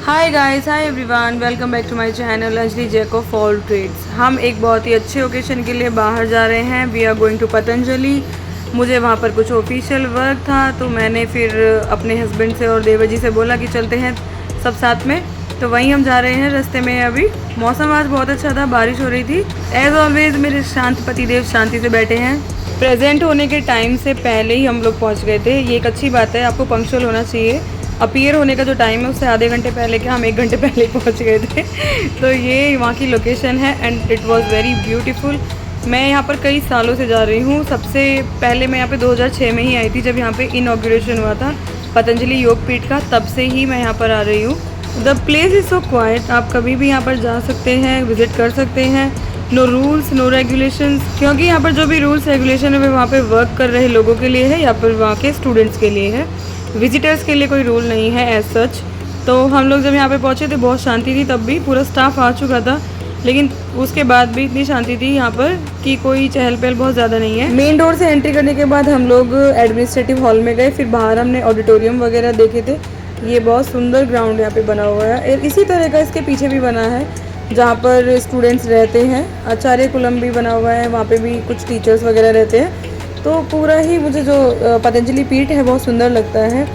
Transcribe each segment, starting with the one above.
Hi guys, hi everyone, welcome back to my channel Anjali jack of all trades. हम एक बहुत ही अच्छे occasion के लिए बाहर जा रहे हैं। We are going to Patanjali. मुझे वहाँ पर कुछ ऑफिशियल वर्क था, तो मैंने फिर अपने हस्बैंड से और देवर जी से बोला कि चलते हैं सब साथ में। तो वहीं हम जा रहे हैं। रास्ते में अभी मौसम आज बहुत अच्छा था, बारिश हो रही थी। एज ऑलवेज मेरे शांत पतिदेव शांति से बैठे हैं। प्रेजेंट होने के टाइम से पहले ही हम लोग पहुँच गए थे। ये एक अच्छी बात है, आपको पंक्चुअल होना चाहिए। अपीयर होने का जो टाइम है उससे आधे घंटे पहले क्या, हम 1 घंटे पहले ही पहुंच गए थे। तो ये वहाँ की लोकेशन है and it was very beautiful. मैं यहाँ पर कई सालों से जा रही हूँ। सबसे पहले मैं यहाँ पे 2006 में ही आई थी, जब यहाँ पे इनॉग्रेशन हुआ था पतंजलि योगपीठ का। तब से ही मैं यहाँ पर आ रही हूँ। The place is so quite, आप कभी भी यहाँ पर जा सकते हैं, विज़िट कर सकते हैं। नो रूल्स नो रेगुलेशंस, क्योंकि यहाँ पर जो भी रूल्स रेगुलेशन है वो वहाँ पे वर्क कर रहे लोगों के लिए है या फिर वहाँ के स्टूडेंट्स के लिए है। विजिटर्स के लिए कोई रूल नहीं है एज सच। तो हम लोग जब यहाँ पे पहुँचे थे बहुत शांति थी, तब भी पूरा स्टाफ आ चुका था, लेकिन उसके बाद भी इतनी शांति थी यहाँ पर कि कोई चहल पहल बहुत ज़्यादा नहीं है। मेन डोर से एंट्री करने के बाद हम लोग एडमिनिस्ट्रेटिव हॉल में गए, फिर बाहर हमने ऑडिटोरियम वगैरह देखे थे। ये बहुत सुंदर ग्राउंड यहाँ पे बना हुआ है। इसी तरह का इसके पीछे भी बना है जहाँ पर स्टूडेंट्स रहते हैं। आचार्य कुलम भी बना हुआ है, वहाँ पे भी कुछ टीचर्स वगैरह रहते हैं। तो पूरा ही मुझे जो पतंजलि पीठ है बहुत सुंदर लगता है।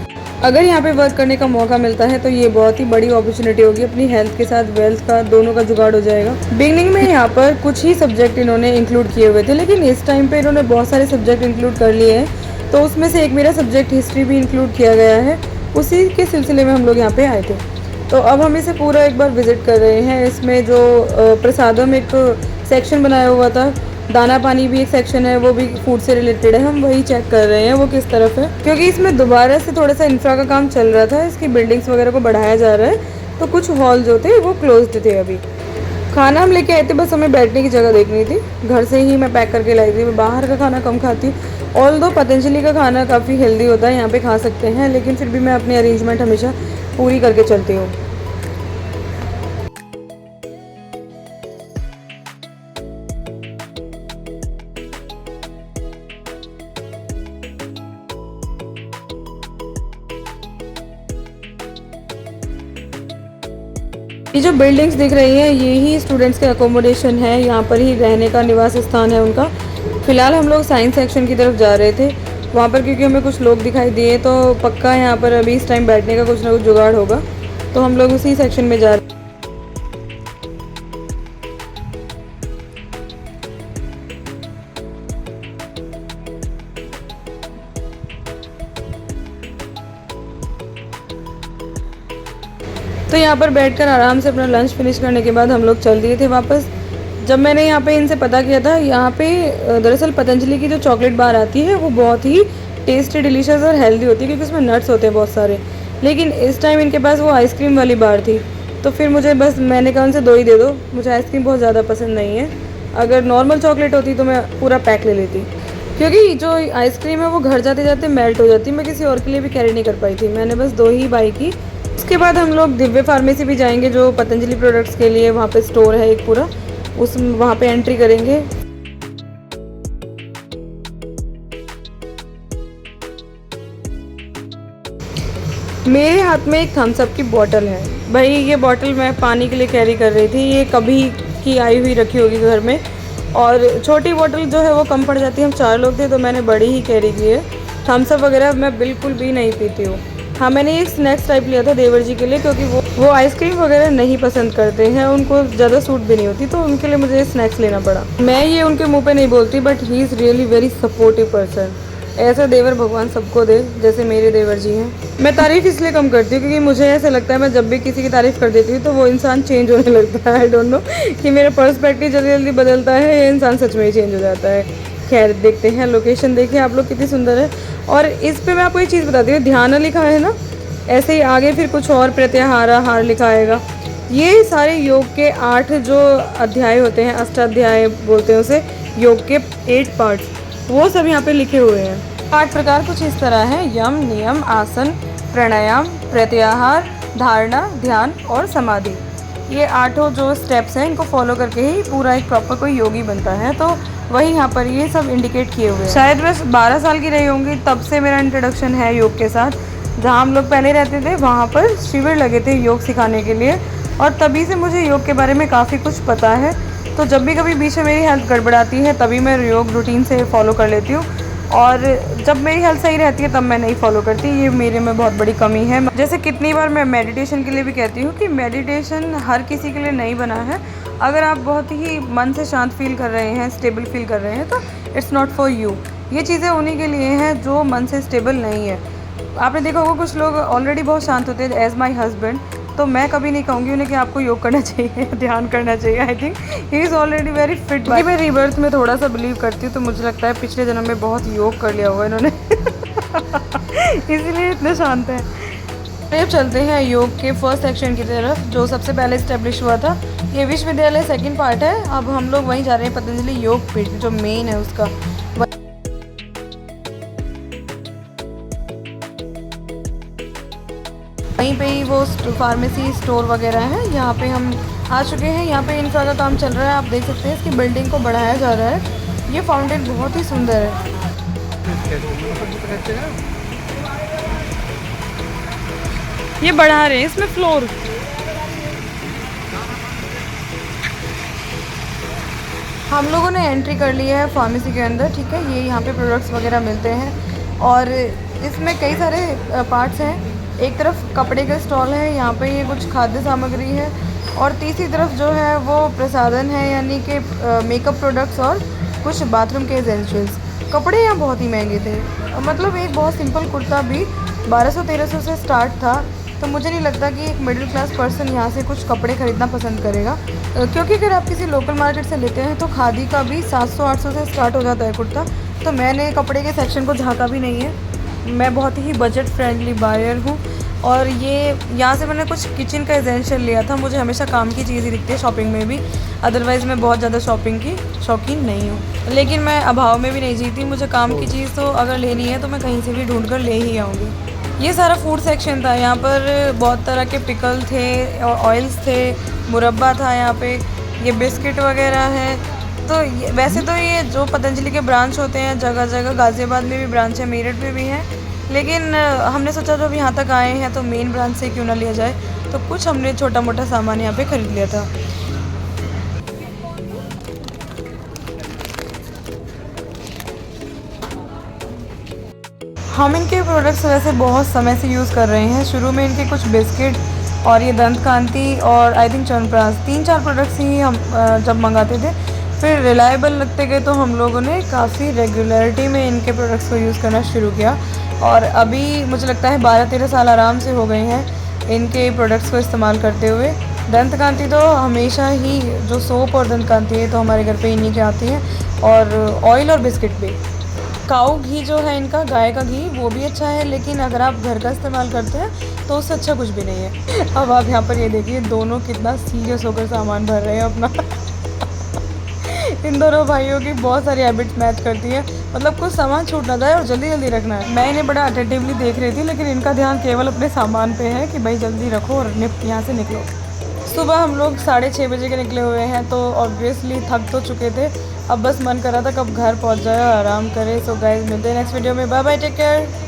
अगर यहाँ पे वर्क करने का मौका मिलता है तो ये बहुत ही बड़ी अपॉर्चुनिटी होगी। अपनी हेल्थ के साथ वेल्थ का दोनों का जुगाड़ हो जाएगा। बिगनिंग में यहाँ पर कुछ ही सब्जेक्ट इन्होंने इंक्लूड किए हुए थे, लेकिन इस टाइम पे इन्होंने बहुत सारे सब्जेक्ट इंक्लूड कर लिए हैं। तो उसमें से एक मेरा सब्जेक्ट हिस्ट्री भी इंक्लूड किया गया है। उसी के सिलसिले में हम लोग यहाँ पे आए थे। तो अब हम इसे पूरा एक बार विजिट कर रहे हैं। इसमें जो प्रसादम एक सेक्शन बनाया हुआ था, दाना पानी भी एक सेक्शन है, वो भी फूड से रिलेटेड है। हम वही चेक कर रहे हैं वो किस तरफ है, क्योंकि इसमें दोबारा से थोड़ा सा इंफ्रा का काम चल रहा था। इसकी बिल्डिंग्स वगैरह को बढ़ाया जा रहा है, तो कुछ हॉल जो थे वो क्लोज्ड थे अभी। खाना हम लेके आए थे, बस हमें बैठने की जगह देखनी थी। घर से ही मैं पैक करके लाई थी। मैं बाहर का खाना कम खाती हूँ। ऑल्दो पतंजलि का खाना काफ़ी हेल्दी होता है, यहाँ पे खा सकते हैं, लेकिन फिर भी मैं अपनी अरेंजमेंट हमेशा पूरी करके चलती हूँ। ये जो बिल्डिंग्स दिख रही हैं ये ही स्टूडेंट्स के अकोमोडेशन है, यहाँ पर ही रहने का निवास स्थान है उनका। फ़िलहाल हम लोग साइंस सेक्शन की तरफ जा रहे थे। वहाँ पर क्योंकि हमें कुछ लोग दिखाई दिए, तो पक्का यहाँ पर अभी इस टाइम बैठने का कुछ ना कुछ जुगाड़ होगा, तो हम लोग उसी सेक्शन में जा रहे हैं। तो यहाँ पर बैठकर आराम से अपना लंच फिनिश करने के बाद हम लोग चल दिए थे वापस। जब मैंने यहाँ पे इनसे पता किया था, यहाँ पे दरअसल पतंजलि की जो चॉकलेट बार आती है वो बहुत ही टेस्टी, डिलीशियस और हेल्दी होती है, क्योंकि उसमें नट्स होते हैं बहुत सारे। लेकिन इस टाइम इनके पास वो आइसक्रीम वाली बार थी, तो फिर मुझे बस मैंने कहा उनसे 2 ही दे दो, मुझे आइसक्रीम बहुत ज़्यादा पसंद नहीं है। अगर नॉर्मल चॉकलेट होती तो मैं पूरा पैक ले लेती, क्योंकि जो आइसक्रीम है वो घर जाते जाते मेल्ट हो जाती। मैं किसी और के लिए भी कैरी नहीं कर पाई थी, मैंने बस 2 ही बाई की। उसके बाद हम लोग दिव्य फार्मेसी भी जाएंगे, जो पतंजलि प्रोडक्ट्स के लिए वहाँ पे स्टोर है एक पूरा, उस वहाँ पे एंट्री करेंगे। मेरे हाथ में एक थम्स अप की बॉटल है। भाई ये बॉटल मैं पानी के लिए कैरी कर रही थी, ये कभी की आई हुई रखी होगी घर में, और छोटी बॉटल जो है वो कम पड़ जाती है। हम 4 लोग थे तो मैंने बड़ी ही कैरी की है। थम्स अप वगैरह मैं बिल्कुल भी नहीं पीती हूँ। हाँ, मैंने एक स्नैक्स टाइप लिया था देवर जी के लिए, क्योंकि वो आइसक्रीम वगैरह नहीं पसंद करते हैं, उनको ज़्यादा सूट भी नहीं होती, तो उनके लिए मुझे स्नैक्स लेना पड़ा। मैं ये उनके मुंह पे नहीं बोलती, but he is really very supportive person. ऐसा देवर भगवान सबको दे जैसे मेरे देवर जी हैं। मैं तारीफ़ इसलिए कम करती हूँ क्योंकि मुझे ऐसा लगता है मैं जब भी किसी की तारीफ़ कर देती हूँ तो वो इंसान चेंज होने लगता है। आई डोंट नो कि मेरा पर्सपेक्टिव जल्दी जल्दी बदलता है, ये इंसान सच में ही चेंज हो जाता है। खैर, देखते हैं। लोकेशन देखिए आप लोग कितनी सुंदर है। और इस पे मैं आपको एक चीज़ बताती हूँ, ध्यान लिखा है ना, ऐसे ही आगे फिर कुछ और प्रत्याहारा हार लिखा आएगा। ये सारे योग के 8 जो अध्याय होते हैं, अष्टाध्याय बोलते हैं उसे, योग के 8 पार्ट्स, वो सब यहाँ पे लिखे हुए हैं। 8 प्रकार कुछ इस तरह है: यम, नियम, आसन, प्राणायाम, प्रत्याहार, धारणा, ध्यान और समाधि। ये 8 जो स्टेप्स हैं, इनको फॉलो करके ही पूरा एक प्रॉपर कोई योगी बनता है। तो वही यहाँ पर ये सब इंडिकेट किए हुए हैं। शायद बस 12 साल की रही होंगी, तब से मेरा इंट्रोडक्शन है योग के साथ। जहाँ हम लोग पहले रहते थे वहाँ पर शिविर लगे थे योग सिखाने के लिए, और तभी से मुझे योग के बारे में काफ़ी कुछ पता है। तो जब भी कभी बीच में मेरी हेल्थ गड़बड़ाती है तभी मैं योग रूटीन से फॉलो कर लेती हूँ, और जब मेरी हेल्थ सही रहती है तब मैं नहीं फॉलो करती। ये मेरे में बहुत बड़ी कमी है। जैसे कितनी बार मैं मेडिटेशन के लिए भी कहती हूँ कि मेडिटेशन हर किसी के लिए नहीं बना है। अगर आप बहुत ही मन से शांत फील कर रहे हैं, स्टेबल फील कर रहे हैं, तो इट्स नॉट फॉर यू। ये चीज़ें उन्हीं के लिए हैं जो मन से स्टेबल नहीं है। आपने देखा होगा कुछ लोग ऑलरेडी बहुत शांत होते हैं, एज माई हस्बैंड। तो मैं कभी नहीं कहूँगी उन्हें कि आपको योग करना चाहिए, ध्यान करना चाहिए। I think he is already very fit. क्योंकि मैं रीबर्थ में थोड़ा सा बिलीव करती हूँ, तो मुझे लगता है पिछले जन्म में बहुत योग कर लिया होगा इन्होंने इसीलिए इतने शांत हैं। अब चलते हैं योग के फर्स्ट सेक्शन की तरफ, जो सबसे पहले इस्टेब्लिश हुआ था। ये विश्वविद्यालय सेकंड पार्ट है। अब हम लोग वहीं जा रहे हैं, पतंजलि योग पीठ जो मेन है उसका। वहीं पे ही वो फार्मेसी स्टोर वगैरह है। यहाँ पे हम आ चुके हैं। यहाँ पे इंफ्रा का काम चल रहा है, आप देख सकते हैं। इसकी बिल्डिंग को बढ़ाया जा रहा है। ये फाउंटेन बहुत ही सुंदर है। ये बढ़ा रहे हैं इसमें फ्लोर। हम लोगों ने एंट्री कर लिया है फार्मेसी के अंदर, ठीक है। ये यहाँ पे प्रोडक्ट्स वगैरह मिलते हैं और इसमें कई सारे पार्ट्स हैं। एक तरफ कपड़े का स्टॉल है, यहाँ पे ये कुछ खाद्य सामग्री है, और तीसरी तरफ जो है वो प्रसाधन है, यानी कि मेकअप प्रोडक्ट्स और कुछ बाथरूम के एसेंशियल्स। कपड़े यहाँ बहुत ही महंगे थे, मतलब एक बहुत सिंपल कुर्ता भी 1200-1300 से स्टार्ट था। तो मुझे नहीं लगता कि एक मिडिल क्लास पर्सन यहाँ से कुछ कपड़े ख़रीदना पसंद करेगा, क्योंकि अगर आप किसी लोकल मार्केट से लेते हैं तो खादी का भी 700-800 से स्टार्ट हो जाता है कुर्ता। तो मैंने कपड़े के सेक्शन को झाँका भी नहीं है। मैं बहुत ही बजट फ्रेंडली बायर हूँ, और ये यहाँ से मैंने कुछ किचन का एसेंशियल लिया था। मुझे हमेशा काम की चीज़ ही दिखती है शॉपिंग में भी, अदरवाइज़ मैं बहुत ज़्यादा शॉपिंग की शौकीन नहीं हूँ। लेकिन मैं अभाव में भी नहीं जीती, मुझे काम की चीज़ तो अगर लेनी है तो मैं कहीं से भी ढूंढ कर ले ही आऊँगी। ये सारा फूड सेक्शन था। यहाँ पर बहुत तरह के पिकल थे और ऑयल्स थे, मुरब्बा था यहाँ पे, ये बिस्किट वगैरह है। तो वैसे तो ये जो पतंजलि के ब्रांच होते हैं जगह जगह, गाज़ियाबाद में भी ब्रांच है, मेरठ में भी है, लेकिन हमने सोचा जब यहाँ तक आए हैं तो मेन ब्रांच से क्यों ना लिया जाए। तो कुछ हमने छोटा मोटा सामान यहाँ पे ख़रीद लिया था। हम इनके प्रोडक्ट्स वैसे बहुत समय से यूज़ कर रहे हैं। शुरू में इनके कुछ बिस्किट और ये दंत कांति और आई थिंक च्यवनप्राश, 3-4 प्रोडक्ट्स ही हम जब मंगाते थे। फिर रिलायबल लगते गए तो हम लोगों ने काफ़ी रेगुलरिटी में इनके प्रोडक्ट्स को यूज़ करना शुरू किया, और अभी मुझे लगता है 12-13 साल आराम से हो गए हैं इनके प्रोडक्ट्स को इस्तेमाल करते हुए। दंत कांति तो हमेशा ही, जो सोप और दंत कांति है तो हमारे घर पे इन्हीं के आती हैं, और ऑयल और बिस्किट भी। काऊ घी जो है इनका, गाय का घी, वो भी अच्छा है, लेकिन अगर आप घर का इस्तेमाल करते हैं तो उससे अच्छा कुछ भी नहीं है। अब आप यहाँ पर ये देखिए, दोनों कितना सीरियस होकर सामान भर रहे हैं अपना इन दोनों भाइयों की बहुत सारी हैबिट्स मैच करती है, मतलब कुछ सामान छूट ना जाए और जल्दी जल्दी रखना है। मैं इन्हें बड़ा अटेंटिवली देख रही थी, लेकिन इनका ध्यान केवल अपने सामान पे है कि भाई जल्दी रखो और यहाँ से निकलो। सुबह हम लोग 6:30 बजे के निकले हुए हैं, तो ऑब्वियसली थक तो चुके थे। अब बस मन कर रहा था कब घर पहुँच जाए और आराम करें। सो गाइस, मिलते हैं नेक्स्ट वीडियो में। Bye bye, take care.